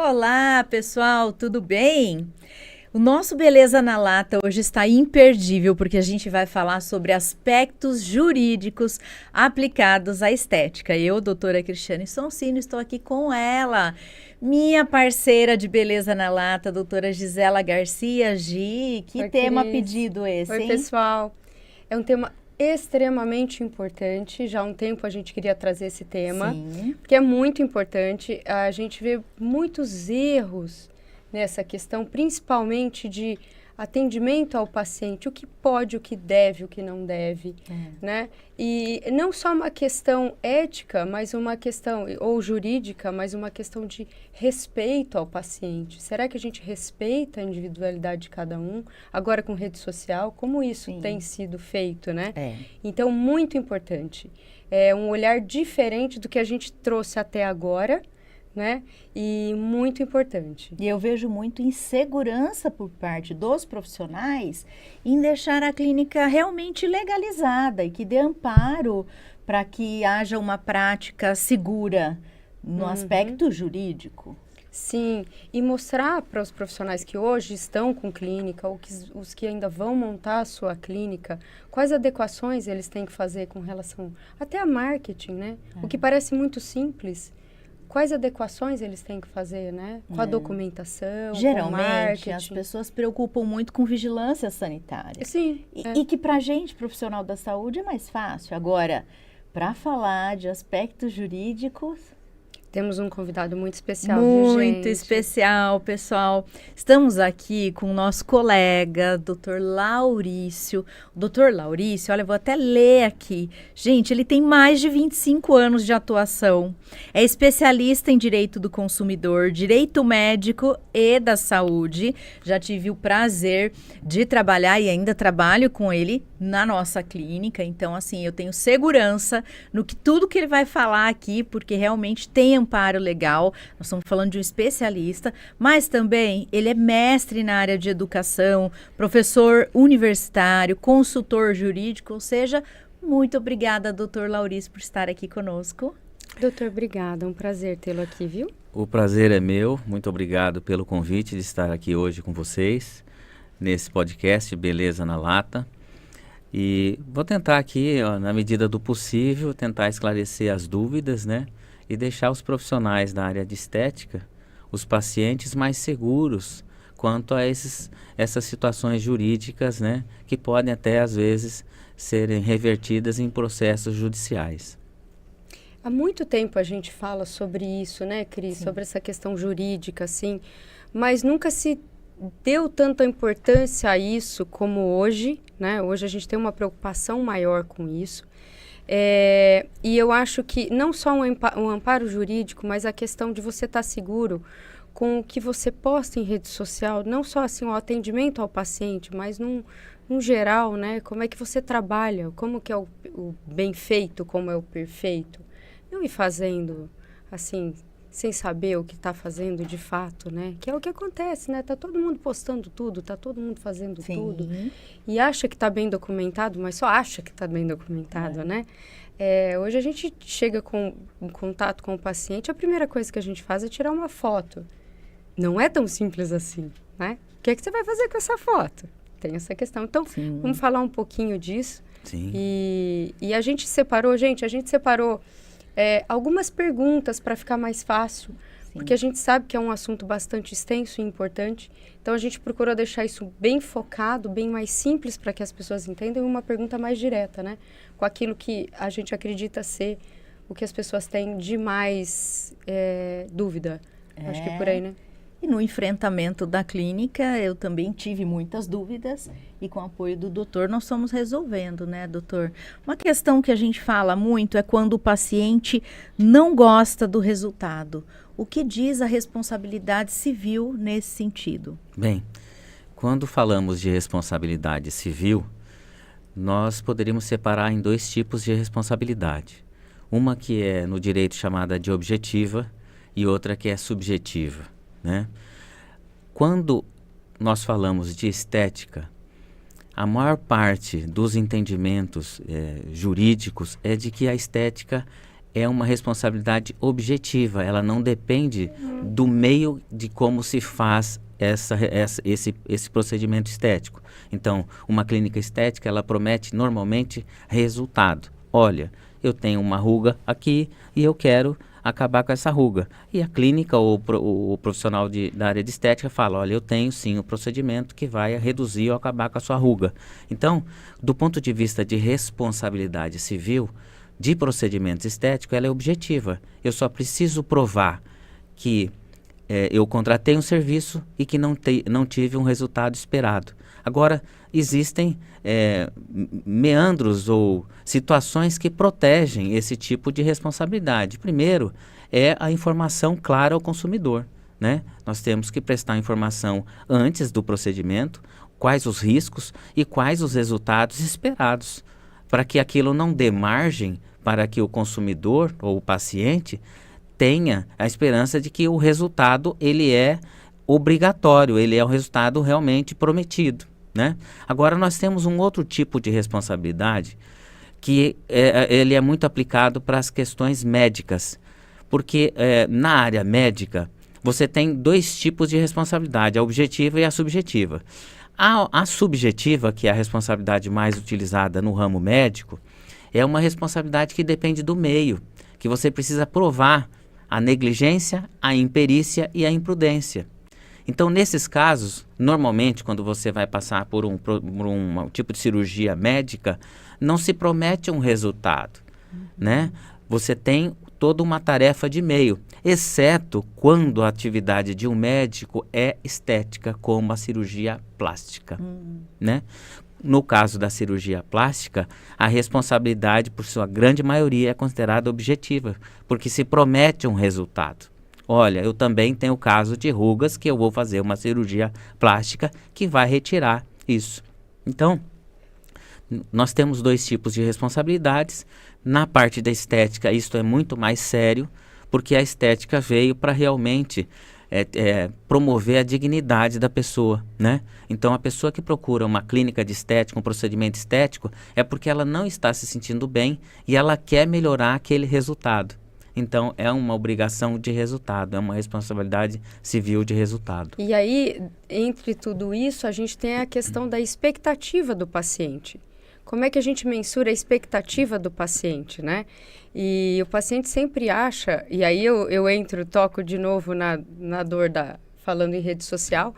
Olá, pessoal, tudo bem? O nosso Beleza na Lata hoje está imperdível porque a gente vai falar sobre aspectos jurídicos aplicados à estética. Eu, doutora Cristiane Sonsino, estou aqui com ela, minha parceira de Beleza na Lata, doutora Gisela Garcia. Gi, que Oi, tema Cris. pedido esse, Oi, hein? pessoal. É um tema extremamente importante. Já há um tempo a gente queria trazer esse tema, Sim. porque é muito importante. A gente vê muitos erros nessa questão, principalmente de atendimento ao paciente, o que pode, o que deve, o que não deve, né? E não só uma questão ética, mas uma questão, ou jurídica, mas uma questão de respeito ao paciente. Será que a gente respeita a individualidade de cada um? Agora com rede social, como isso Sim. tem sido feito, né? É. Então, muito importante. É um olhar diferente do que a gente trouxe até agora, né? E muito importante. E eu vejo muito insegurança por parte dos profissionais em deixar a clínica realmente legalizada e que dê amparo para que haja uma prática segura no aspecto jurídico. Sim, e mostrar para os profissionais que hoje estão com clínica, ou os que ainda vão montar a sua clínica, quais adequações eles têm que fazer com relação até a marketing, né? O que parece muito simples. Quais adequações eles têm que fazer, né? Com a documentação, com o Geralmente, marketing. as pessoas se preocupam muito com vigilância sanitária. Sim. E que para a gente, profissional da saúde, é mais fácil. Agora, para falar de aspectos jurídicos... Temos um convidado muito especial, viu, Muito gente? especial, pessoal. Estamos aqui com o nosso colega, Dr. Laurício. O Dr. Laurício, olha, eu vou até ler aqui. Gente, ele tem mais de 25 anos de atuação. É especialista em direito do consumidor, direito médico e da saúde. Já tive o prazer de trabalhar e ainda trabalho com ele na nossa clínica. Então, assim, eu tenho segurança no que tudo que ele vai falar aqui, porque realmente tem amparo legal. Nós estamos falando de um especialista, mas também ele é mestre na área de educação, professor universitário, consultor jurídico, ou seja, muito obrigada, doutor Laurício, por estar aqui conosco. Doutor, obrigada. É um prazer tê-lo aqui, viu? O prazer é meu. Muito obrigado pelo convite de estar aqui hoje com vocês, nesse podcast Beleza na Lata. E vou tentar aqui, ó, na medida do possível, tentar esclarecer as dúvidas, né? E deixar os profissionais da área de estética, os pacientes, mais seguros quanto a essas situações jurídicas, né? Que podem até, às vezes, serem revertidas em processos judiciais. Há muito tempo a gente fala sobre isso, né, Cris? Sim. Sobre essa questão jurídica, assim, mas nunca se deu tanta importância a isso como hoje, né? Hoje a gente tem uma preocupação maior com isso. E eu acho que não só um amparo jurídico, mas a questão de você estar seguro com o que você posta em rede social, não só assim o atendimento ao paciente, mas num geral, né? Como é que você trabalha, como que é o bem feito, como é o perfeito. Não ir fazendo assim, sem saber o que está fazendo de fato, né? Que é o que acontece, né? Tá todo mundo postando tudo, tá todo mundo fazendo tudo. E acha que está bem documentado, mas só acha que está bem documentado, né? Hoje a gente chega em contato com o paciente, a primeira coisa que a gente faz é tirar uma foto. Não é tão simples assim, né? O que é que você vai fazer com essa foto? Tem essa questão. Então, vamos falar um pouquinho disso. Sim. E a gente separou, algumas perguntas para ficar mais fácil, porque a gente sabe que é um assunto bastante extenso e importante. Então, a gente procurou deixar isso bem focado, bem mais simples para que as pessoas entendam, e uma pergunta mais direta, né? Com aquilo que a gente acredita ser o que as pessoas têm de mais dúvida. Acho que é por aí, né? E no enfrentamento da clínica, eu também tive muitas dúvidas e com o apoio do doutor nós estamos resolvendo, né, doutor? Uma questão que a gente fala muito é quando o paciente não gosta do resultado. O que diz a responsabilidade civil nesse sentido? Bem, quando falamos de responsabilidade civil, nós poderíamos separar em dois tipos de responsabilidade. Uma que é no direito chamada de objetiva e outra que é subjetiva, né? Quando nós falamos de estética, a maior parte dos entendimentos jurídicos é de que a estética é uma responsabilidade objetiva, ela não depende do meio de como se faz esse procedimento estético. Então, uma clínica estética, ela promete normalmente resultado. Olha, eu tenho uma ruga aqui e eu quero acabar com essa ruga. E a clínica ou o profissional da área de estética fala, olha, eu tenho sim o procedimento que vai reduzir ou acabar com a sua ruga. Então, do ponto de vista de responsabilidade civil, de procedimentos estéticos, ela é objetiva. Eu só preciso provar que eu contratei um serviço e que não tive um resultado esperado. Agora, existem meandros ou situações que protegem esse tipo de responsabilidade. Primeiro, é a informação clara ao consumidor, né? Nós temos que prestar informação antes do procedimento, quais os riscos e quais os resultados esperados, para que aquilo não dê margem para que o consumidor ou o paciente tenha a esperança de que o resultado ele é obrigatório, ele é o resultado realmente prometido, né? Agora nós temos um outro tipo de responsabilidade que ele é muito aplicado para as questões médicas, porque na área médica você tem dois tipos de responsabilidade, a objetiva e a subjetiva. A subjetiva, que é a responsabilidade mais utilizada no ramo médico, é uma responsabilidade que depende do meio, que você precisa provar a negligência, a imperícia e a imprudência. Então, nesses casos, normalmente, quando você vai passar por um tipo de cirurgia médica, não se promete um resultado, né? Você tem toda uma tarefa de meio, exceto quando a atividade de um médico é estética, como a cirurgia plástica, né? No caso da cirurgia plástica, a responsabilidade, por sua grande maioria, é considerada objetiva, porque se promete um resultado. Olha, eu também tenho o caso de rugas que eu vou fazer uma cirurgia plástica que vai retirar isso. Então, nós temos dois tipos de responsabilidades. Na parte da estética, isso é muito mais sério, porque a estética veio para realmente promover a dignidade da pessoa, né? Então, a pessoa que procura uma clínica de estética, um procedimento estético, é porque ela não está se sentindo bem e ela quer melhorar aquele resultado. Então, é uma obrigação de resultado, é uma responsabilidade civil de resultado. E aí, entre tudo isso, a gente tem a questão da expectativa do paciente. Como é que a gente mensura a expectativa do paciente, né? E o paciente sempre acha, e aí eu toco de novo na dor falando em rede social,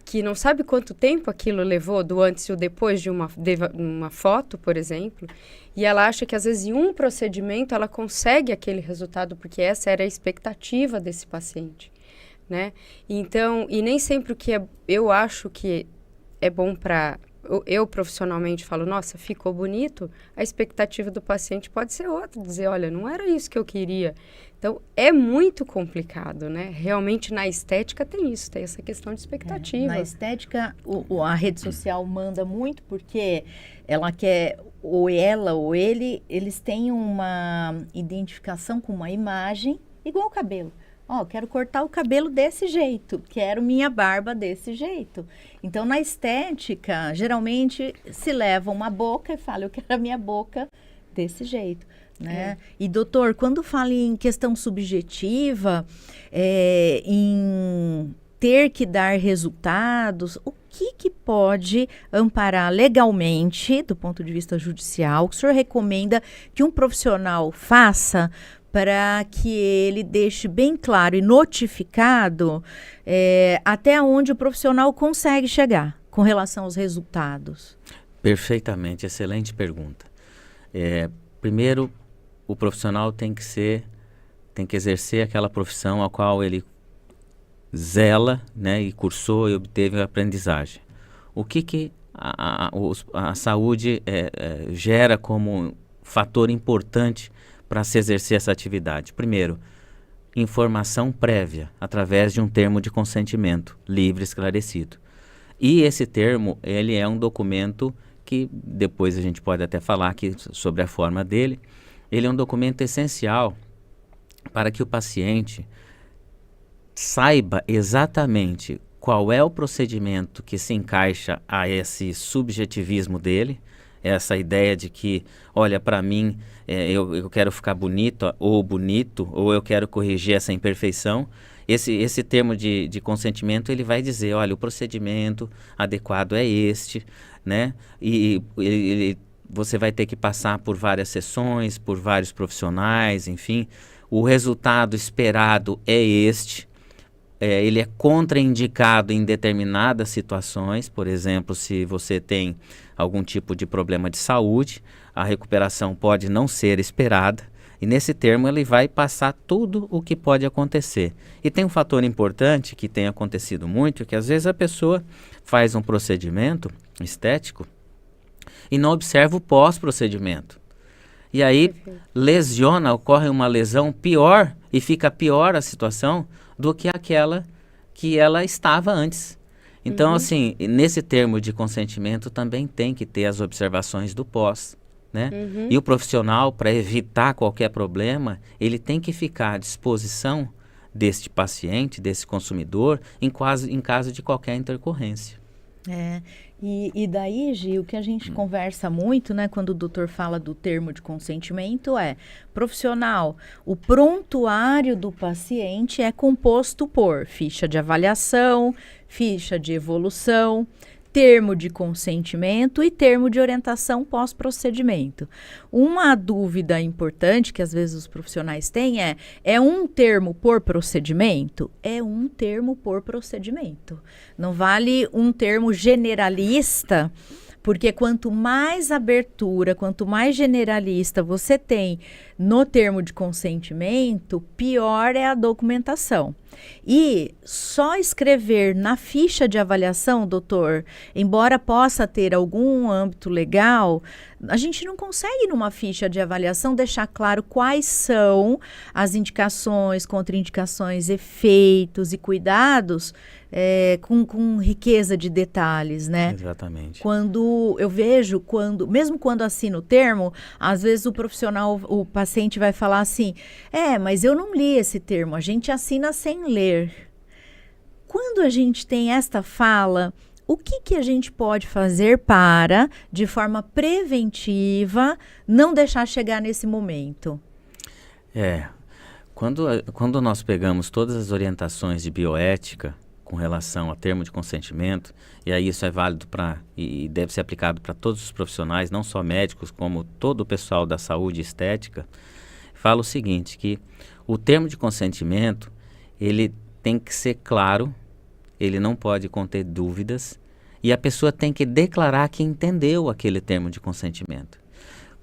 que não sabe quanto tempo aquilo levou do antes e o depois de uma foto, por exemplo, e ela acha que às vezes em um procedimento ela consegue aquele resultado, porque essa era a expectativa desse paciente, né? Então, e nem sempre o que eu acho que é bom para... Eu profissionalmente falo, nossa, ficou bonito, a expectativa do paciente pode ser outra, dizer, olha, não era isso que eu queria. Então, é muito complicado, né? Realmente, na estética tem isso, tem essa questão de expectativa. Na estética, a rede social manda muito, porque ela quer, ou ela ou ele, eles têm uma identificação com uma imagem igual o cabelo. Quero cortar o cabelo desse jeito, quero minha barba desse jeito. Então, na estética, geralmente se leva uma boca e fala, eu quero a minha boca desse jeito, né? E, doutor, quando fala em questão subjetiva, em ter que dar resultados, o que pode amparar legalmente, do ponto de vista judicial, que o senhor recomenda que um profissional faça para que ele deixe bem claro e notificado até onde o profissional consegue chegar com relação aos resultados? Perfeitamente, excelente pergunta. Primeiro, o profissional tem que exercer aquela profissão a qual ele zela, né, e cursou e obteve a aprendizagem. O que a saúde gera como fator importante para se exercer essa atividade? Primeiro, informação prévia, através de um termo de consentimento livre e esclarecido. E esse termo, ele é um documento que depois a gente pode até falar aqui sobre a forma dele. Ele é um documento essencial para que o paciente saiba exatamente qual é o procedimento que se encaixa a esse subjetivismo dele, essa ideia de que, olha, para mim, eu quero ficar bonito, ou eu quero corrigir essa imperfeição. Esse termo de consentimento, ele vai dizer, olha, o procedimento adequado é este, né? E você vai ter que passar por várias sessões, por vários profissionais, enfim. O resultado esperado é este. Ele é contraindicado em determinadas situações. Por exemplo, se você tem algum tipo de problema de saúde, a recuperação pode não ser esperada. E nesse termo ele vai passar tudo o que pode acontecer. E tem um fator importante que tem acontecido muito, que às vezes a pessoa faz um procedimento estético e não observa o pós-procedimento. E aí ocorre uma lesão pior e fica pior a situação do que aquela que ela estava antes. Então, assim, nesse termo de consentimento também tem que ter as observações do pós, né? E o profissional, para evitar qualquer problema, ele tem que ficar à disposição deste paciente, desse consumidor, em caso de qualquer intercorrência. E daí, Gil, o que a gente conversa muito, né, quando o doutor fala do termo de consentimento profissional, o prontuário do paciente é composto por ficha de avaliação, ficha de evolução, termo de consentimento e termo de orientação pós-procedimento. Uma dúvida importante que às vezes os profissionais têm é um termo por procedimento? É um termo por procedimento. Não vale um termo generalista, porque quanto mais abertura, quanto mais generalista você tem no termo de consentimento, pior é a documentação. E só escrever na ficha de avaliação, doutor, embora possa ter algum âmbito legal, a gente não consegue numa ficha de avaliação deixar claro quais são as indicações, contraindicações, efeitos e cuidados com riqueza de detalhes, né? Exatamente. Quando eu vejo, mesmo quando assino o termo, às vezes o profissional, o paciente vai falar assim, mas eu não li esse termo, a gente assina sem ler. Quando a gente tem esta fala, o que a gente pode fazer para, de forma preventiva, não deixar chegar nesse momento? Quando nós pegamos todas as orientações de bioética com relação a termo de consentimento, e aí isso é válido e deve ser aplicado para todos os profissionais, não só médicos, como todo o pessoal da saúde estética, fala o seguinte, que o termo de consentimento, ele tem que ser claro, ele não pode conter dúvidas, e a pessoa tem que declarar que entendeu aquele termo de consentimento.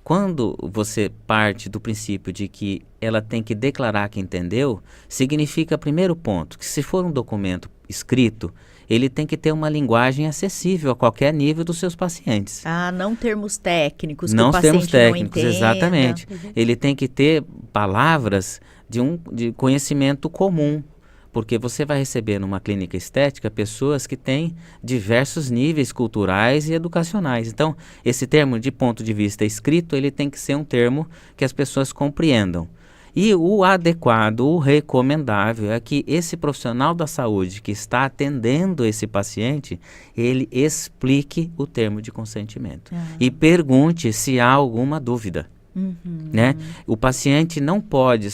Quando você parte do princípio de que ela tem que declarar que entendeu, significa, primeiro ponto, que se for um documento escrito, ele tem que ter uma linguagem acessível a qualquer nível dos seus pacientes. Não termos técnicos, não que o paciente termos técnicos, não entenda. Exatamente. Ele tem que ter palavras de conhecimento comum, porque você vai receber numa clínica estética pessoas que têm diversos níveis culturais e educacionais. Então, esse termo, de ponto de vista escrito, ele tem que ser um termo que as pessoas compreendam. E o adequado, o recomendável é que esse profissional da saúde que está atendendo esse paciente, ele explique o termo de consentimento e pergunte se há alguma dúvida. Né? O paciente não pode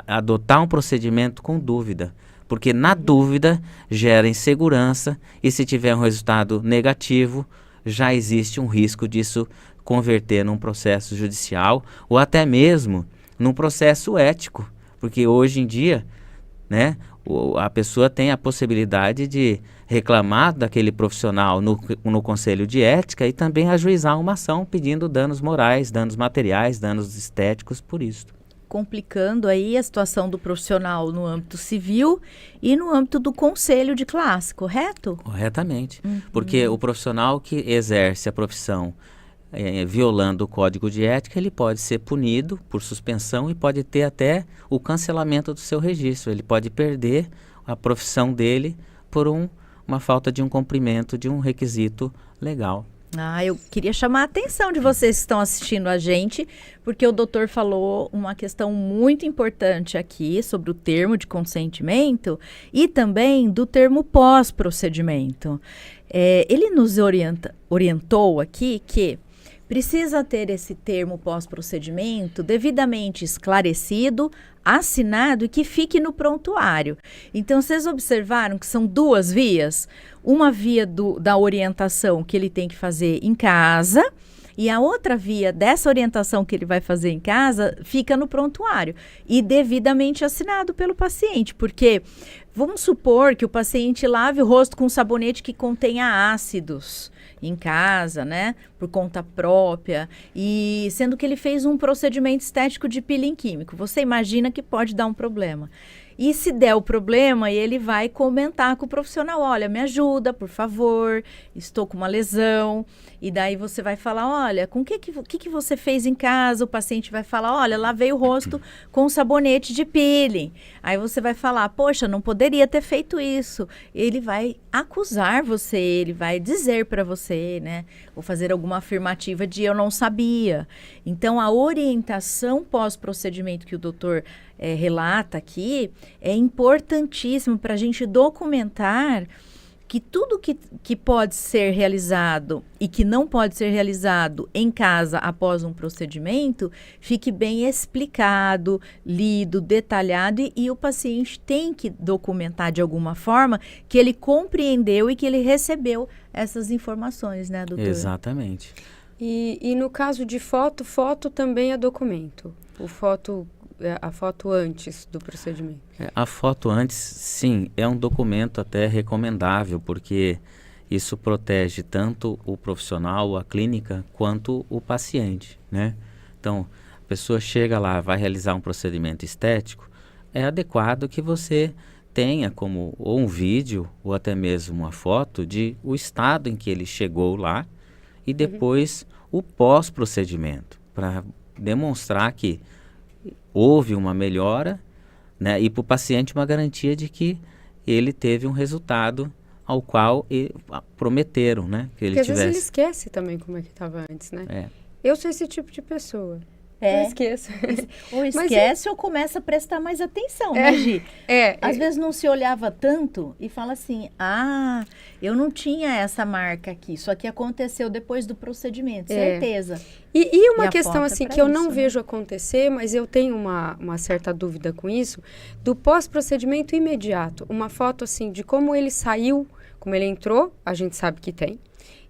adotar um procedimento com dúvida, porque na dúvida gera insegurança e se tiver um resultado negativo, já existe um risco disso converter num processo judicial ou até mesmo num processo ético, porque hoje em dia, né, a pessoa tem a possibilidade de reclamar daquele profissional no Conselho de Ética e também ajuizar uma ação pedindo danos morais, danos materiais, danos estéticos por isso. Complicando aí a situação do profissional no âmbito civil e no âmbito do conselho de classe, correto? Corretamente, porque o profissional que exerce a profissão violando o código de ética, ele pode ser punido por suspensão e pode ter até o cancelamento do seu registro. Ele pode perder a profissão dele por uma falta de um cumprimento de um requisito legal. Eu queria chamar a atenção de vocês que estão assistindo a gente, porque o doutor falou uma questão muito importante aqui sobre o termo de consentimento e também do termo pós-procedimento. Ele nos orientou aqui que precisa ter esse termo pós-procedimento devidamente esclarecido, assinado e que fique no prontuário. Então, vocês observaram que são 2 vias? Uma via da orientação que ele tem que fazer em casa e a outra via dessa orientação que ele vai fazer em casa fica no prontuário e devidamente assinado pelo paciente, porque vamos supor que o paciente lave o rosto com sabonete que contenha ácidos em casa, né, por conta própria, e sendo que ele fez um procedimento estético de peeling químico, você imagina que pode dar um problema. E se der o problema, ele vai comentar com o profissional, olha, me ajuda, por favor, estou com uma lesão. E daí você vai falar, olha, com o que você fez em casa? O paciente vai falar, olha, lavei o rosto com sabonete de peeling. Aí você vai falar, poxa, não poderia ter feito isso. Ele vai acusar você, ele vai dizer para você, né? Ou fazer alguma afirmativa de eu não sabia. Então, a orientação pós-procedimento que o doutor relata aqui é importantíssimo para a gente documentar que tudo que pode ser realizado e que não pode ser realizado em casa após um procedimento fique bem explicado, lido, detalhado e o paciente tem que documentar de alguma forma que ele compreendeu e que ele recebeu essas informações, né, doutor? Exatamente. E no caso de foto também é documento. A foto antes do procedimento. A foto antes, sim, é um documento até recomendável, porque isso protege tanto o profissional, a clínica, quanto o paciente, né? Então, a pessoa chega lá, vai realizar um procedimento estético, é adequado que você tenha como ou um vídeo ou até mesmo uma foto de o estado em que ele chegou lá e depois o pós-procedimento, para demonstrar que houve uma melhora, né, e para o paciente uma garantia de que ele teve um resultado ao qual prometeram, né, que ele Porque tivesse. Às vezes ele esquece também como é que estava antes, né? É. Eu sou esse tipo de pessoa. Eu esqueço. Ou esquece ou começa a prestar mais atenção, né, Gi? Às vezes não se olhava tanto e fala assim, eu não tinha essa marca aqui, isso aqui aconteceu depois do procedimento, certeza. E uma questão foto assim pra que eu isso, não né? vejo acontecer, mas eu tenho uma certa dúvida com isso, do pós-procedimento imediato. Uma foto assim de como ele saiu, como ele entrou, a gente sabe que tem.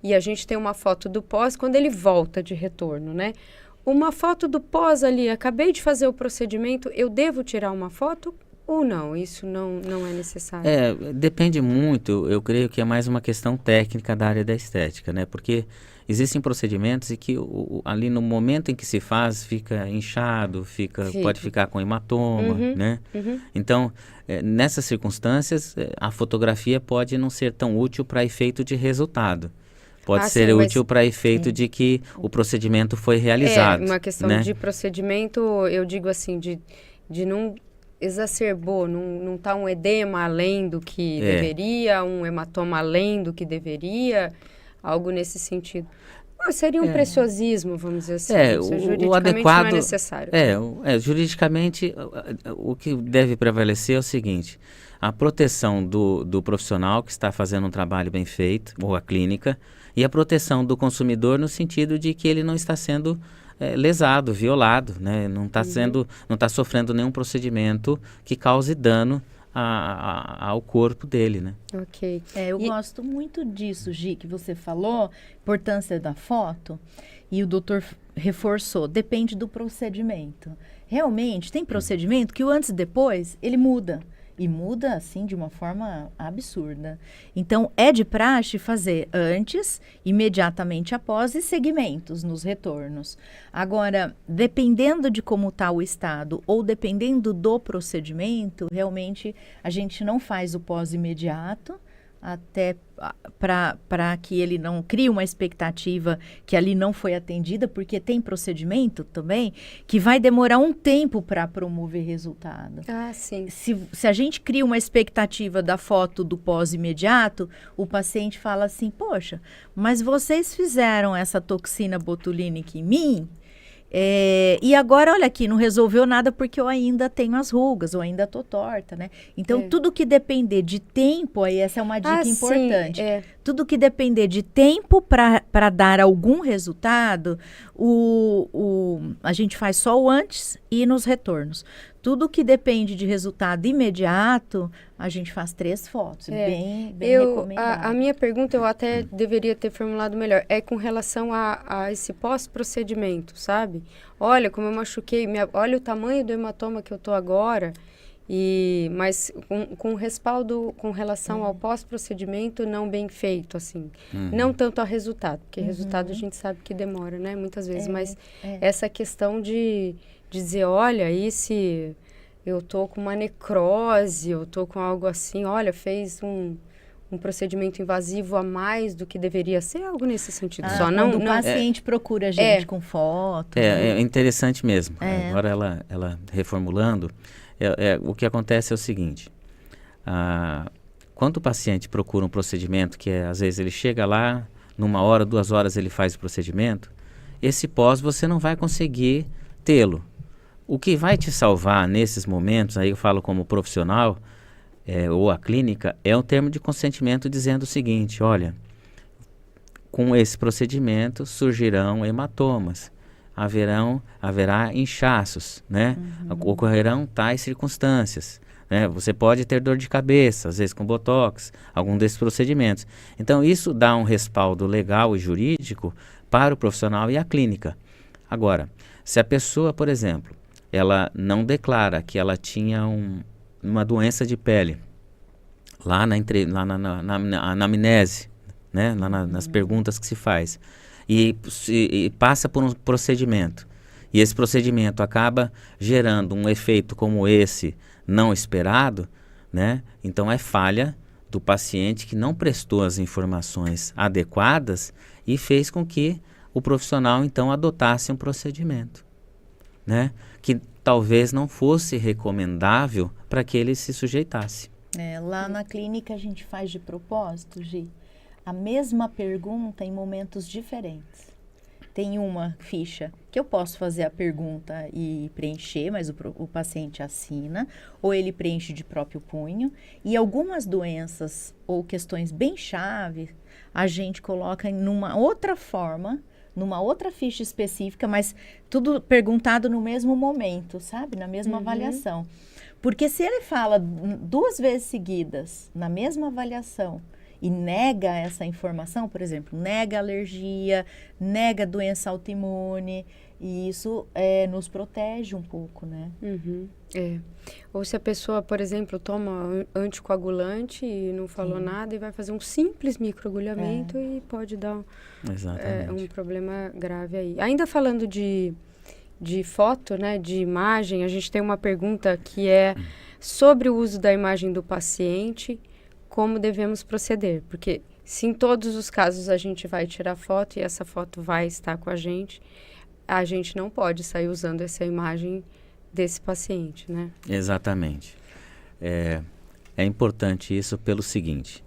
E a gente tem uma foto do pós quando ele volta de retorno, né? Uma foto do pós ali, acabei de fazer o procedimento, eu devo tirar uma foto ou não? Isso não é necessário? Depende muito, eu creio que é mais uma questão técnica da área da estética, né? Porque existem procedimentos em que ali no momento em que se faz, fica inchado, pode ficar com hematoma, né? Então, nessas circunstâncias, a fotografia pode não ser tão útil para efeito de resultado. Pode ser útil para efeito de que o procedimento foi realizado. Uma questão, né, de procedimento, eu digo assim, de não exacerbou, não tá um edema além do que deveria, um hematoma além do que deveria, algo nesse sentido. Seria um preciosismo, vamos dizer assim. Juridicamente o adequado, não é necessário. Juridicamente, o que deve prevalecer é o seguinte: a proteção do profissional que está fazendo um trabalho bem feito, ou a clínica, e a proteção do consumidor no sentido de que ele não está sendo lesado, violado, né? Não está sofrendo nenhum procedimento que cause dano ao corpo dele, né? Ok. Eu gosto muito disso, Gi, que você falou, importância da foto, e o doutor reforçou, depende do procedimento. Realmente, tem procedimento que o antes e depois, ele muda. E muda, assim, de uma forma absurda. Então, é de praxe fazer antes, imediatamente após e segmentos nos retornos. Agora, dependendo de como está o estado ou dependendo do procedimento, realmente a gente não faz o pós-imediato, até para que ele não crie uma expectativa que ali não foi atendida, porque tem procedimento também que vai demorar um tempo para promover resultado. Sim. Se a gente cria uma expectativa da foto do pós-imediato, o paciente fala assim, poxa, mas vocês fizeram essa toxina botulínica em mim E agora, olha aqui, não resolveu nada porque eu ainda tenho as rugas, ou ainda tô torta, né? Então, tudo que depender de tempo, aí essa é uma dica importante. Sim, tudo que depender de tempo para dar algum resultado, a gente faz só o antes e nos retornos. Tudo que depende de resultado imediato, a gente faz 3 fotos. Bem recomendado. A minha pergunta eu até deveria ter formulado melhor. É com relação a esse pós-procedimento, sabe? Olha como eu machuquei, olha o tamanho do hematoma que eu tô agora. Mas com respaldo com relação ao pós-procedimento não bem feito, assim. Não tanto ao resultado, porque resultado a gente sabe que demora, né? Muitas vezes. Mas essa questão de dizer, olha, e se eu tô com uma necrose, eu tô com algo assim, olha, fez um procedimento invasivo a mais do que deveria ser, algo nesse sentido. Quando o paciente procura a gente com foto. É interessante mesmo. Agora ela reformulando, o que acontece é o seguinte, quando o paciente procura um procedimento, que às vezes ele chega lá, numa hora, 2 horas ele faz o procedimento, esse pós você não vai conseguir tê-lo. O que vai te salvar nesses momentos, aí eu falo como profissional, ou a clínica, é um termo de consentimento dizendo o seguinte, olha, com esse procedimento surgirão hematomas, haverá inchaços, né? Ocorrerão tais circunstâncias, né? Você pode ter dor de cabeça, às vezes com botox, algum desses procedimentos. Então isso dá um respaldo legal e jurídico para o profissional e a clínica. Agora, se a pessoa, por exemplo, ela não declara que ela tinha uma doença de pele, lá na anamnese, né? Nas perguntas que se faz, e passa por um procedimento, e esse procedimento acaba gerando um efeito como esse não esperado, né? Então é falha do paciente que não prestou as informações adequadas e fez com que o profissional então adotasse um procedimento, né? Que talvez não fosse recomendável para que ele se sujeitasse. Lá na clínica a gente faz de propósito, Gi, a mesma pergunta em momentos diferentes. Tem uma ficha que eu posso fazer a pergunta e preencher, mas o paciente assina, ou ele preenche de próprio punho. E algumas doenças ou questões bem chave, a gente coloca numa outra forma, numa outra ficha específica, mas tudo perguntado no mesmo momento, sabe? Na mesma avaliação. Porque se ele fala 2 vezes seguidas na mesma avaliação e nega essa informação, por exemplo, nega alergia, nega doença autoimune, e isso nos protege um pouco, né? Ou se a pessoa, por exemplo, toma anticoagulante e não falou nada e vai fazer um simples microagulhamento e pode dar um problema grave aí. Ainda falando de foto, né, de imagem, a gente tem uma pergunta que é sobre o uso da imagem do paciente, como devemos proceder, porque se em todos os casos a gente vai tirar foto e essa foto vai estar com a gente não pode sair usando essa imagem desse paciente, né? Exatamente. É importante isso pelo seguinte,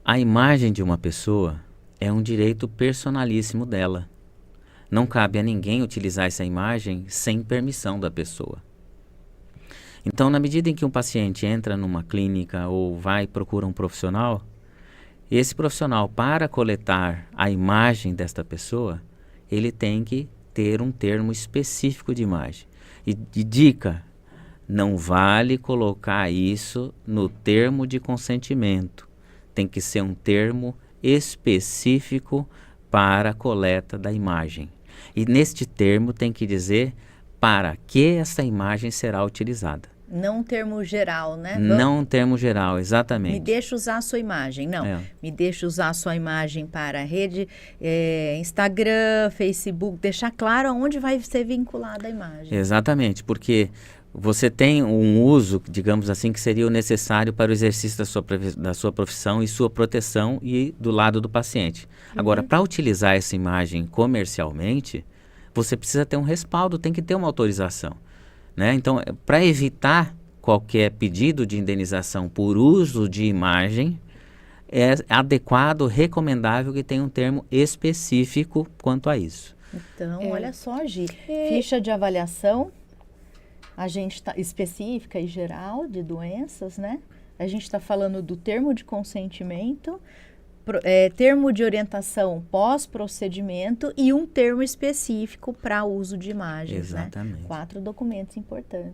a imagem de uma pessoa é um direito personalíssimo dela. Não cabe a ninguém utilizar essa imagem sem permissão da pessoa. Então, na medida em que um paciente entra numa clínica ou procura um profissional, esse profissional, para coletar a imagem desta pessoa, ele tem que ter um termo específico de imagem. E dica, não vale colocar isso no termo de consentimento. Tem que ser um termo específico para a coleta da imagem. E neste termo tem que dizer para que essa imagem será utilizada. Não um termo geral, né? Não um termo geral, exatamente. Me deixa usar a sua imagem. Não, me deixa usar a sua imagem para a rede, Instagram, Facebook, deixar claro aonde vai ser vinculada a imagem. Exatamente, porque você tem um uso, digamos assim, que seria o necessário para o exercício da sua profissão e sua proteção e do lado do paciente. Agora, para utilizar essa imagem comercialmente, você precisa ter um respaldo, tem que ter uma autorização, né? Então, para evitar qualquer pedido de indenização por uso de imagem, é adequado, recomendável que tenha um termo específico quanto a isso. Então, olha só, Gi, ficha de avaliação, a gente tá específica e geral de doenças, né? A gente está falando do termo de consentimento, termo de orientação pós-procedimento e um termo específico para uso de imagens, Exatamente. né? 4 documentos importantes.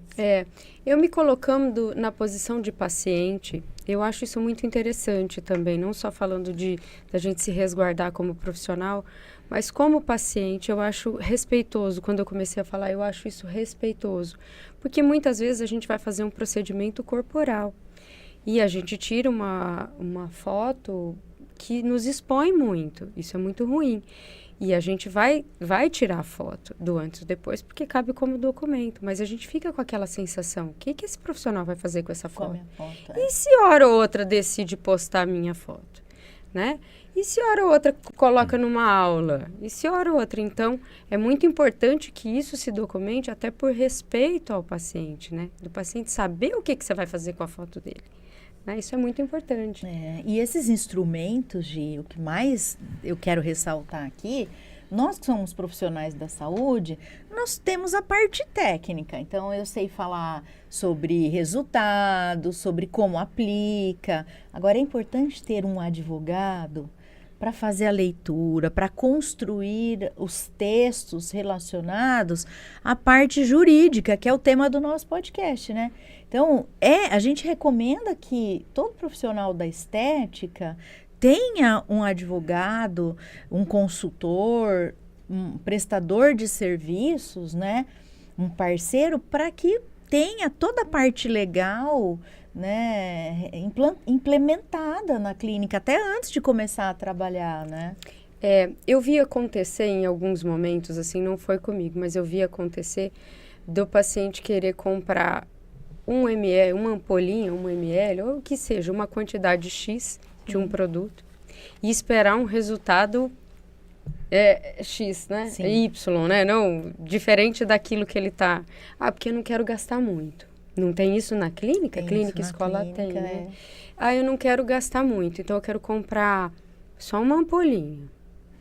Eu me colocando na posição de paciente, eu acho isso muito interessante também, não só falando da gente se resguardar como profissional, mas como paciente eu acho respeitoso. Quando eu comecei a falar, eu acho isso respeitoso, porque muitas vezes a gente vai fazer um procedimento corporal e a gente tira uma foto que nos expõe muito, isso é muito ruim. E a gente vai tirar a foto do antes e depois, porque cabe como documento, mas a gente fica com aquela sensação, o que esse profissional vai fazer com essa foto? E se hora ou outra decide postar a minha foto, né? E se hora ou outra coloca numa aula? E se hora ou outra? Então, é muito importante que isso se documente até por respeito ao paciente, né? Do paciente saber o que você vai fazer com a foto dele. Né? Isso é muito importante. E esses instrumentos, Gi, o que mais eu quero ressaltar aqui, nós que somos profissionais da saúde, nós temos a parte técnica. Então, eu sei falar sobre resultados, sobre como aplica. Agora, é importante ter um advogado para fazer a leitura, para construir os textos relacionados à parte jurídica, que é o tema do nosso podcast, né? Então, a gente recomenda que todo profissional da estética tenha um advogado, um consultor, um prestador de serviços, né? Um parceiro, para que tenha toda a parte legal, né, implementada na clínica, até antes de começar a trabalhar, né? Eu vi acontecer em alguns momentos, assim, não foi comigo, mas eu vi acontecer do paciente querer comprar 1 ml, uma ampolinha, 1 ml, ou o que seja, uma quantidade X de um produto e esperar um resultado X, né? Sim. Y, né? Não, diferente daquilo que ele tá. Porque eu não quero gastar muito. Não tem isso na clínica? Tem Clínica, isso na escola clínica, tem, né? Eu não quero gastar muito, então eu quero comprar só uma ampolinha.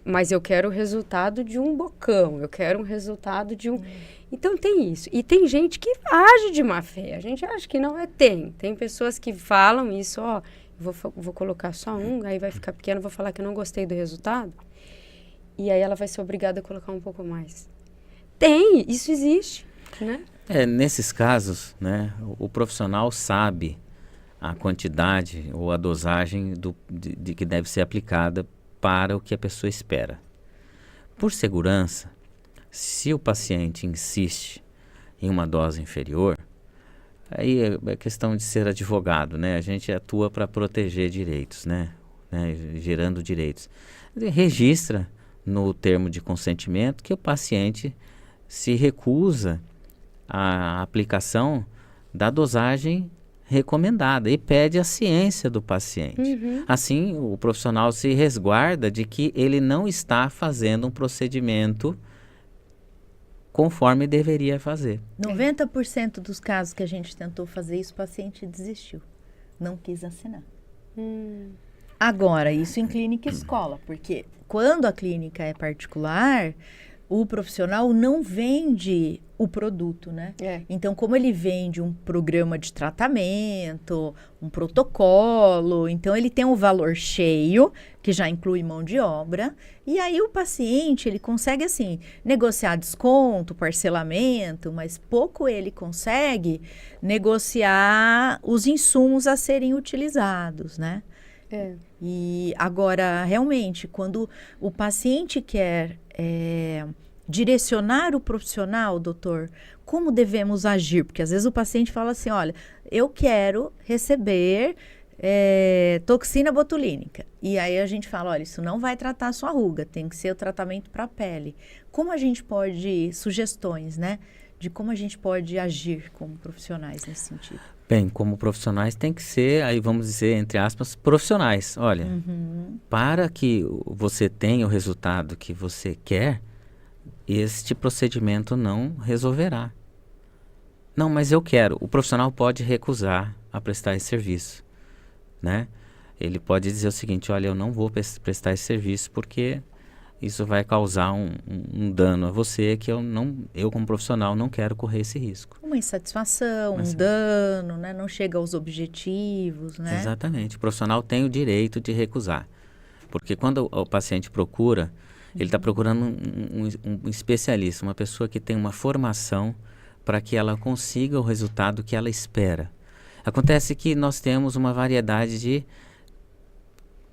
Mas eu quero o resultado de um bocão, eu quero um resultado de um... Então tem isso. E tem gente que age de má fé. A gente acha que não tem. Tem pessoas que falam isso, vou colocar só um, aí vai ficar pequeno, vou falar que eu não gostei do resultado. E aí ela vai ser obrigada a colocar um pouco mais. Isso existe, né? Nesses casos, né, o profissional sabe a quantidade ou a dosagem de que deve ser aplicada para o que a pessoa espera. Por segurança, se o paciente insiste em uma dose inferior, aí é questão de ser advogado, né? A gente atua para proteger direitos, né? Gerando direitos. Registra no termo de consentimento que o paciente se recusa à aplicação da dosagem recomendada e pede a ciência do paciente. Assim, o profissional se resguarda de que ele não está fazendo um procedimento conforme deveria fazer. 90% dos casos que a gente tentou fazer isso, o paciente desistiu. Não quis assinar. Agora, isso em clínica e escola, porque quando a clínica é particular, o profissional não vende o produto, né? Então, como ele vende um programa de tratamento, um protocolo, então ele tem um valor cheio, que já inclui mão de obra, e aí o paciente, ele consegue, assim, negociar desconto, parcelamento, mas pouco ele consegue negociar os insumos a serem utilizados, né? E agora, realmente, quando o paciente quer direcionar o profissional, doutor, como devemos agir? Porque às vezes o paciente fala assim, olha, eu quero receber toxina botulínica. E aí a gente fala, olha, isso não vai tratar a sua ruga, tem que ser o tratamento para a pele. Como a gente pode, sugestões, né? De como a gente pode agir como profissionais nesse sentido? Bem, como profissionais tem que ser, aí vamos dizer, entre aspas, profissionais. Olha, para que você tenha o resultado que você quer, este procedimento não resolverá. Não, mas eu quero. O profissional pode recusar a prestar esse serviço, né? Ele pode dizer o seguinte, olha, eu não vou prestar esse serviço porque isso vai causar um dano a você que eu como profissional não quero correr esse risco. Uma insatisfação, um dano, né? Não chega aos objetivos, né? Exatamente. O profissional tem o direito de recusar. Porque quando o paciente procura, ele está procurando um especialista, uma pessoa que tem uma formação para que ela consiga o resultado que ela espera. Acontece que nós temos uma variedade de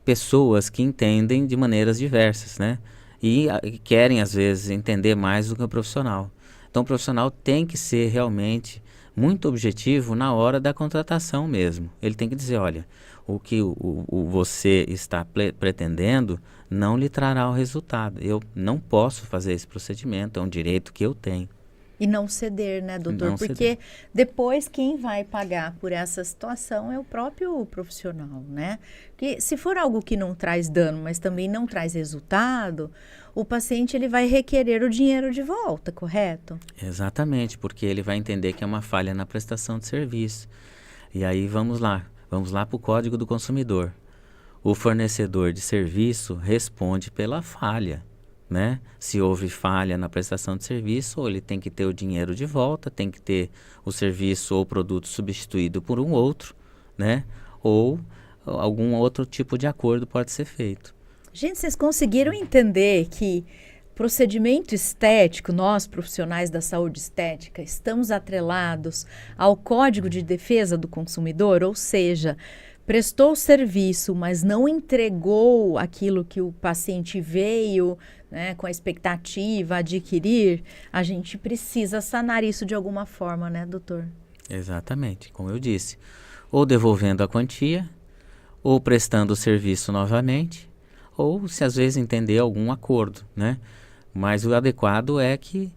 pessoas que entendem de maneiras diversas, né? E querem, às vezes, entender mais do que o profissional. Então, o profissional tem que ser realmente muito objetivo na hora da contratação mesmo. Ele tem que dizer, olha, o que você está pretendendo não lhe trará o resultado. Eu não posso fazer esse procedimento, é um direito que eu tenho. E não ceder, né, doutor? Não Porque ceder. depois quem vai pagar por essa situação é o próprio profissional, né? Porque se for algo que não traz dano, mas também não traz resultado, o paciente ele vai requerer o dinheiro de volta, correto? Exatamente, porque ele vai entender que é uma falha na prestação de serviço. E aí vamos lá para o Código do Consumidor. O fornecedor de serviço responde pela falha, né? Se houve falha na prestação de serviço, ou ele tem que ter o dinheiro de volta, tem que ter o serviço ou produto substituído por um outro, né? Ou algum outro tipo de acordo pode ser feito. Gente, vocês conseguiram entender que procedimento estético, nós profissionais da saúde estética, estamos atrelados ao Código de Defesa do Consumidor, ou seja, prestou o serviço, mas não entregou aquilo que o paciente veio, né, com a expectativa adquirir, a gente precisa sanar isso de alguma forma, né, doutor? Exatamente, como eu disse, ou devolvendo a quantia, ou prestando o serviço novamente, ou se às vezes entender algum acordo, né? Mas o adequado é que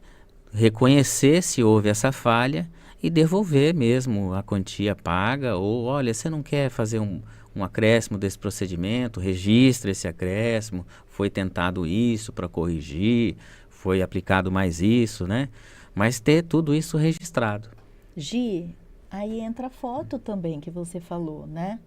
reconhecer se houve essa falha e devolver mesmo a quantia paga, ou olha, você não quer fazer um acréscimo desse procedimento, registra esse acréscimo, foi tentado isso para corrigir, foi aplicado mais isso, né? Mas ter tudo isso registrado. Gi, aí entra a foto também que você falou, né?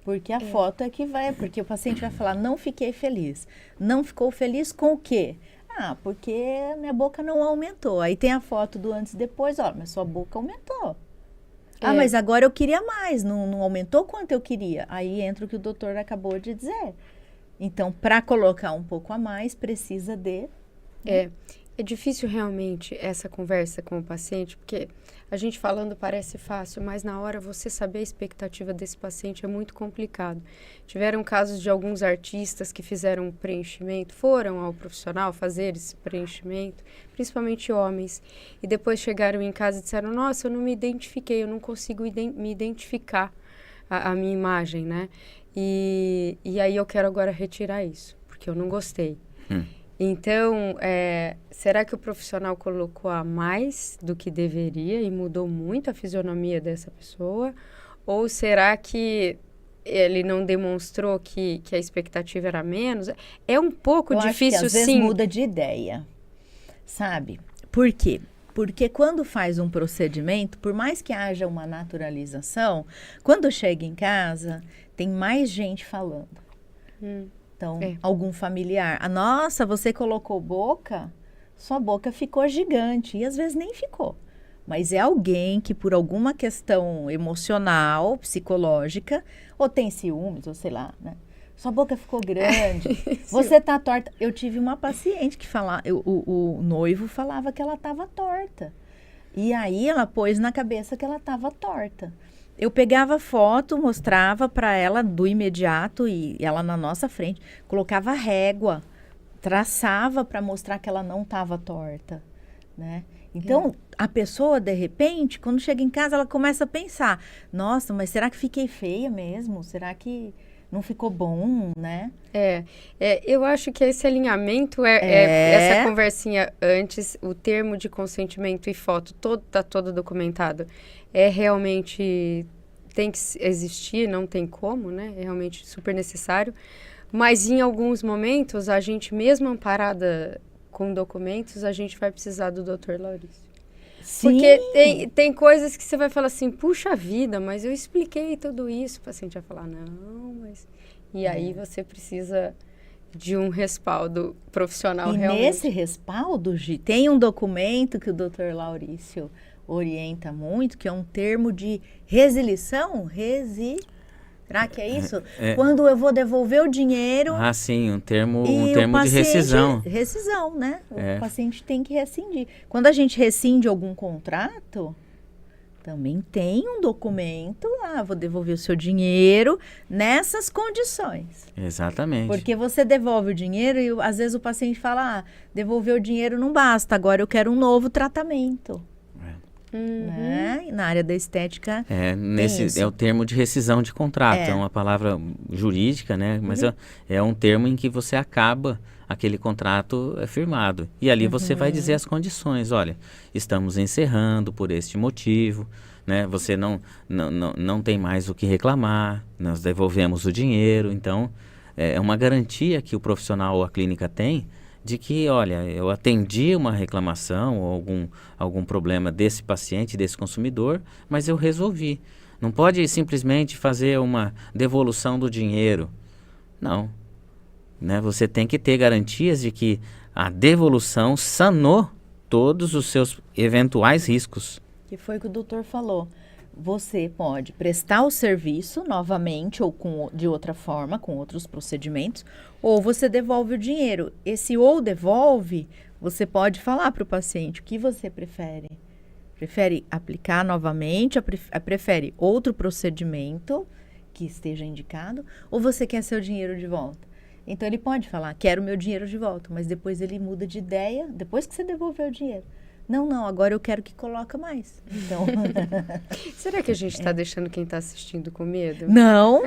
Porque a foto é que vai, porque o paciente vai falar, não fiquei feliz. Não ficou feliz com o quê? Ah, porque minha boca não aumentou. Aí tem a foto do antes e depois, ó, mas sua boca aumentou. Ah, mas agora eu queria mais, não aumentou quanto eu queria. Aí entra o que o doutor acabou de dizer. Então, para colocar um pouco a mais, precisa de... É difícil realmente essa conversa com o paciente, porque a gente falando parece fácil, mas na hora você saber a expectativa desse paciente é muito complicado. Tiveram casos de alguns artistas que fizeram um preenchimento, foram ao profissional fazer esse preenchimento, principalmente homens, e depois chegaram em casa e disseram, nossa, eu não me identifiquei, eu não consigo me identificar a minha imagem, né? E aí eu quero agora retirar isso, porque eu não gostei. Então, será que o profissional colocou a mais do que deveria e mudou muito a fisionomia dessa pessoa? Ou será que ele não demonstrou que a expectativa era menos? É um pouco difícil, às vezes muda de ideia, sabe? Por quê? Porque quando faz um procedimento, por mais que haja uma naturalização, quando chega em casa, tem mais gente falando. Então, algum familiar. Nossa, você colocou boca? Sua boca ficou gigante. E às vezes nem ficou. Mas é alguém que por alguma questão emocional, psicológica, ou tem ciúmes, ou sei lá, né? Sua boca ficou grande. Você tá torta. Eu tive uma paciente que falava, o noivo falava que ela estava torta. E aí ela pôs na cabeça que ela estava torta. Eu pegava foto, mostrava para ela do imediato e ela na nossa frente, colocava régua, traçava para mostrar que ela não estava torta, né? Então, a pessoa, de repente, quando chega em casa, ela começa a pensar, nossa, mas será que fiquei feia mesmo? Será que não ficou bom, né? Eu acho que esse alinhamento essa conversinha antes, o termo de consentimento e foto, tá todo documentado. Realmente tem que existir, não tem como, né? É realmente super necessário. Mas em alguns momentos, a gente, mesmo amparada com documentos, a gente vai precisar do Dr. Laurício. Sim. Porque tem coisas que você vai falar assim, puxa vida, mas eu expliquei tudo isso. O paciente vai falar, não, mas... E aí você precisa de um respaldo profissional E realmente. nesse respaldo, Gi, tem um documento que o Dr. Laurício orienta muito, que é um termo de resilição. Será que é isso? Quando eu vou devolver o dinheiro... Ah, sim, um termo e de rescisão. Rescisão, né? O paciente tem que rescindir. Quando a gente rescinde algum contrato... Também tem um documento, vou devolver o seu dinheiro nessas condições. Exatamente. Porque você devolve o dinheiro e às vezes o paciente fala, devolver o dinheiro não basta, agora eu quero um novo tratamento. Né? E na área da estética É o termo de rescisão de contrato, é uma palavra jurídica, né? Mas é um termo em que você acaba, aquele contrato é firmado. E ali você vai dizer as condições, olha, estamos encerrando por este motivo, né? Você não tem mais o que reclamar, nós devolvemos o dinheiro. Então, é uma garantia que o profissional ou a clínica tem de que, olha, eu atendi uma reclamação ou algum problema desse paciente, desse consumidor, mas eu resolvi. Não pode simplesmente fazer uma devolução do dinheiro. Não. Né? Você tem que ter garantias de que a devolução sanou todos os seus eventuais riscos. Que foi o que o doutor falou. Você pode prestar o serviço novamente ou de outra forma, com outros procedimentos, ou você devolve o dinheiro. Esse ou devolve, você pode falar para o paciente o que você prefere. Prefere aplicar novamente, prefere outro procedimento que esteja indicado, ou você quer seu dinheiro de volta? Então ele pode falar, quero meu dinheiro de volta, mas depois ele muda de ideia, depois que você devolveu o dinheiro. Não, agora eu quero que coloque mais. Então... Será que a gente está deixando quem está assistindo com medo? Não.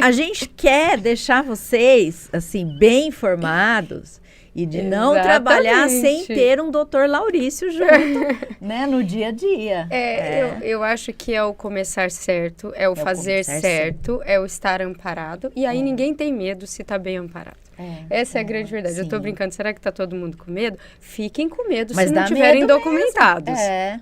A gente quer deixar vocês, assim, bem informados e de não trabalhar sem ter um doutor Laurício junto, né, no dia a dia. Eu acho que é o começar certo, é o fazer certo, é o estar amparado. E aí ninguém tem medo se está bem amparado. Essa é a grande verdade. Sim. Eu tô brincando, será que tá todo mundo com medo? Fiquem com medo se não tiverem documentados.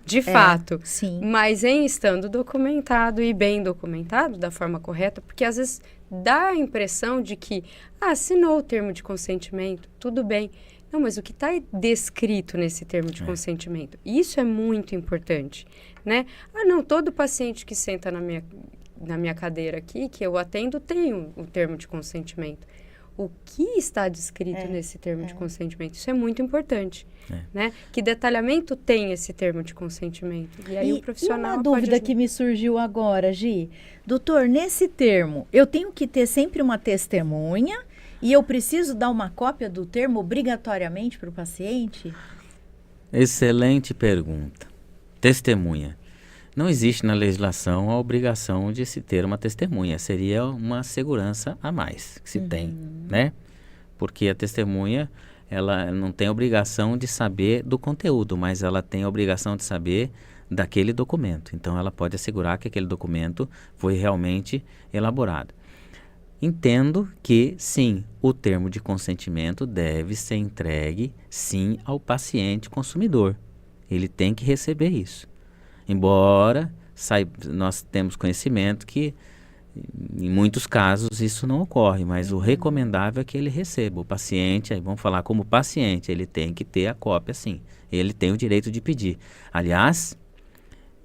De fato. Sim. Mas em estando documentado e bem documentado, da forma correta, porque às vezes dá a impressão de que, assinou o termo de consentimento, tudo bem. Não, mas o que está descrito nesse termo de consentimento? Isso é muito importante, né? Não, todo paciente que senta na minha cadeira aqui, que eu atendo, tem o termo de consentimento. O que está descrito nesse termo de consentimento? Isso é muito importante, né? Que detalhamento tem esse termo de consentimento? E aí o profissional uma dúvida que me surgiu agora, Gi. Doutor, nesse termo, eu tenho que ter sempre uma testemunha e eu preciso dar uma cópia do termo obrigatoriamente para o paciente? Excelente pergunta. Testemunha. Não existe na legislação a obrigação de se ter uma testemunha. Seria uma segurança a mais que se tem, né? Porque a testemunha, ela não tem obrigação de saber do conteúdo, mas ela tem a obrigação de saber daquele documento. Então, ela pode assegurar que aquele documento foi realmente elaborado. Entendo que, sim, o termo de consentimento deve ser entregue, sim, ao paciente consumidor. Ele tem que receber isso. Embora nós temos conhecimento que, em muitos casos, isso não ocorre, mas o recomendável é que ele receba. O paciente, aí vamos falar como paciente, ele tem que ter a cópia, sim. Ele tem o direito de pedir. Aliás,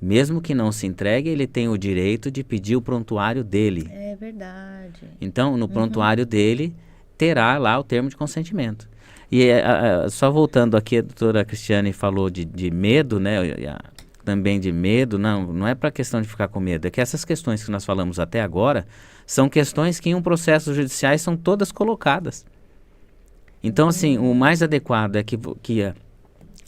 mesmo que não se entregue, ele tem o direito de pedir o prontuário dele. É verdade. Então, no prontuário dele, terá lá o termo de consentimento. E só voltando aqui, a doutora Cristiane falou de medo, né? Também de medo, não é para questão de ficar com medo, é que essas questões que nós falamos até agora são questões que em um processo judicial são todas colocadas. Então, assim, o mais adequado é que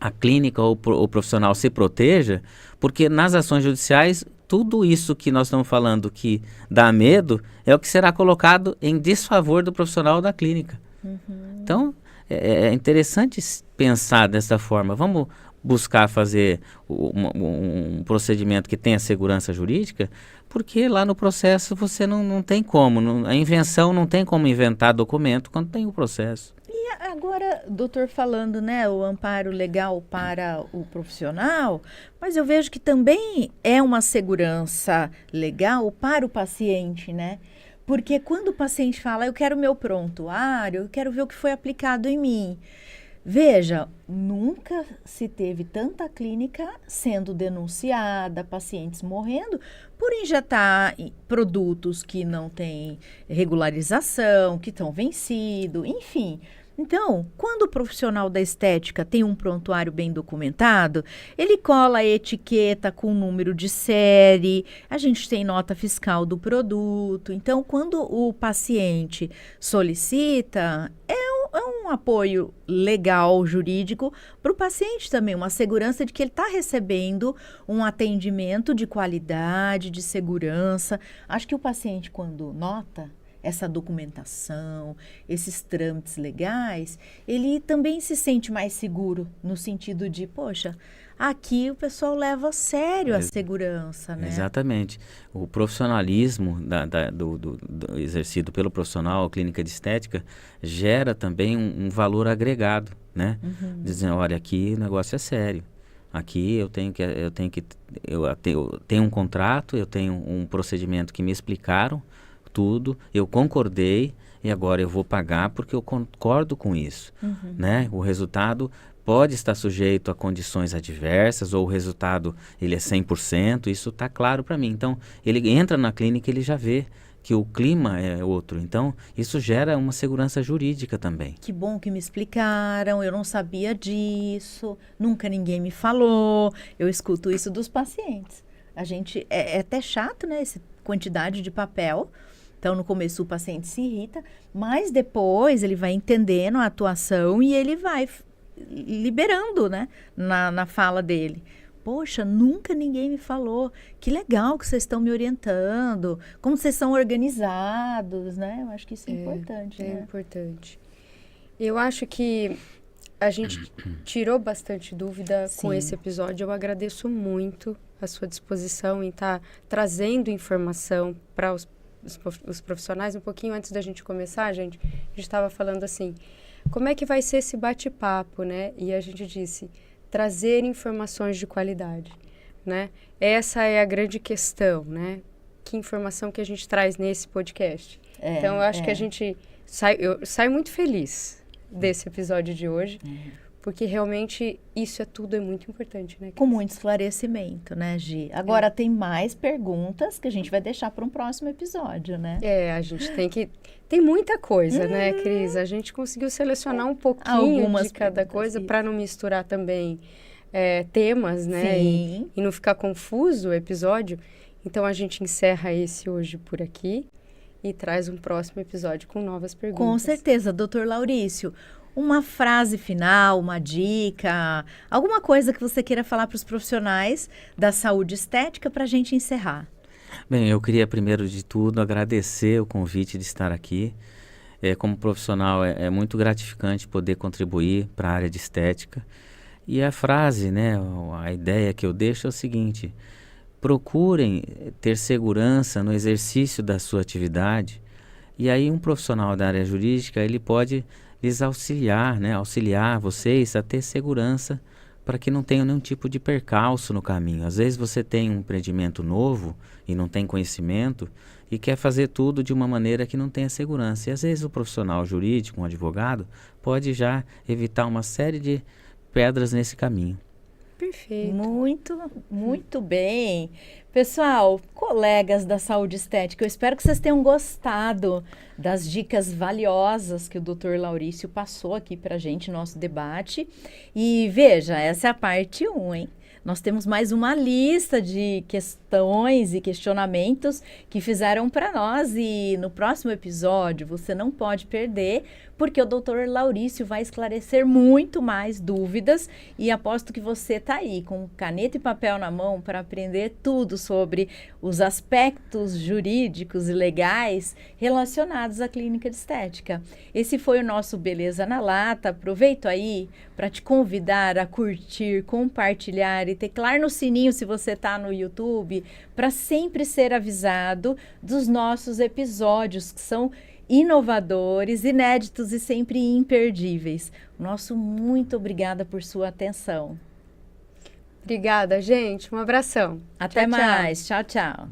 a clínica ou o profissional se proteja, porque nas ações judiciais, tudo isso que nós estamos falando que dá medo é o que será colocado em desfavor do profissional da clínica. Então, é interessante pensar dessa forma. Vamos buscar fazer um procedimento que tenha segurança jurídica, porque lá no processo você não tem como, a invenção não tem como inventar documento quando tem o processo. E agora, doutor, falando, né, o amparo legal para o profissional, mas eu vejo que também é uma segurança legal para o paciente, né? Porque quando o paciente fala, eu quero meu prontuário, eu quero ver o que foi aplicado em mim. Veja, nunca se teve tanta clínica sendo denunciada, pacientes morrendo por injetar produtos que não têm regularização, que estão vencidos, enfim. Então, quando o profissional da estética tem um prontuário bem documentado, ele cola a etiqueta com o número de série, a gente tem nota fiscal do produto. Então, quando o paciente solicita, é um apoio legal, jurídico, para o paciente também, uma segurança de que ele está recebendo um atendimento de qualidade, de segurança. Acho que o paciente, quando nota essa documentação, esses trâmites legais, ele também se sente mais seguro, no sentido de, poxa, aqui o pessoal leva a sério a segurança, né? Exatamente. O profissionalismo do exercido pelo profissional, a clínica de estética, gera também um valor agregado, né? Dizendo, olha, aqui o negócio é sério. Aqui eu tenho um contrato, eu tenho um procedimento que me explicaram, tudo, eu concordei e agora eu vou pagar porque eu concordo com isso, né? O resultado pode estar sujeito a condições adversas ou o resultado ele é 100%, isso está claro para mim. Então, ele entra na clínica e ele já vê que o clima é outro. Então, isso gera uma segurança jurídica também. Que bom que me explicaram, eu não sabia disso, nunca ninguém me falou, eu escuto isso dos pacientes. A gente, é até chato, né, essa quantidade de papel. Então, no começo o paciente se irrita, mas depois ele vai entendendo a atuação e ele vai liberando, né, na fala dele. Poxa, nunca ninguém me falou. Que legal que vocês estão me orientando, como vocês são organizados, né? Eu acho que isso é importante, né? É importante. Eu acho que a gente tirou bastante dúvida com esse episódio. Eu agradeço muito a sua disposição em estar trazendo informação para os profissionais. Um pouquinho antes da gente começar, gente estava falando assim, como é que vai ser esse bate-papo, né? E a gente disse, trazer informações de qualidade, né? Essa é a grande questão, né? Que informação que a gente traz nesse podcast. Então, eu acho que a gente eu saio muito feliz desse episódio de hoje, porque realmente isso é muito importante, né? Com muito esclarecimento, né, Gi? Agora tem mais perguntas que a gente vai deixar para um próximo episódio, né? A gente tem muita coisa, né, Cris? A gente conseguiu selecionar um pouquinho algumas de cada coisa para não misturar também temas, né? E não ficar confuso o episódio. Então, a gente encerra esse hoje por aqui e traz um próximo episódio com novas perguntas. Com certeza, doutor Laurício. Uma frase final, uma dica, alguma coisa que você queira falar para os profissionais da saúde estética para a gente encerrar. Bem, eu queria primeiro de tudo agradecer o convite de estar aqui. Como profissional é muito gratificante poder contribuir para a área de estética. E a frase, né, a ideia que eu deixo é o seguinte: procurem ter segurança no exercício da sua atividade. E aí um profissional da área jurídica, ele pode lhes auxiliar, né, auxiliar vocês a ter segurança para que não tenham nenhum tipo de percalço no caminho. Às vezes você tem um empreendimento novo e não tem conhecimento e quer fazer tudo de uma maneira que não tenha segurança. E às vezes o profissional jurídico, um advogado, pode já evitar uma série de pedras nesse caminho. Perfeito. Muito bem. Pessoal, colegas da saúde estética, eu espero que vocês tenham gostado das dicas valiosas que o Dr. Laurício passou aqui para a gente, nosso debate. E veja, essa é a parte 1, hein? Nós temos mais uma lista de questões e questionamentos que fizeram para nós e no próximo episódio você não pode perder, porque o Dr. Laurício vai esclarecer muito mais dúvidas e aposto que você está aí com caneta e papel na mão para aprender tudo sobre os aspectos jurídicos e legais relacionados à clínica de estética. Esse foi o nosso Beleza na Lata. Aproveito aí para te convidar a curtir, compartilhar e teclar no sininho se você está no YouTube, para sempre ser avisado dos nossos episódios, que são inovadores, inéditos e sempre imperdíveis. Nosso muito obrigada por sua atenção. Obrigada, gente. Um abração. Até mais. Tchau, tchau.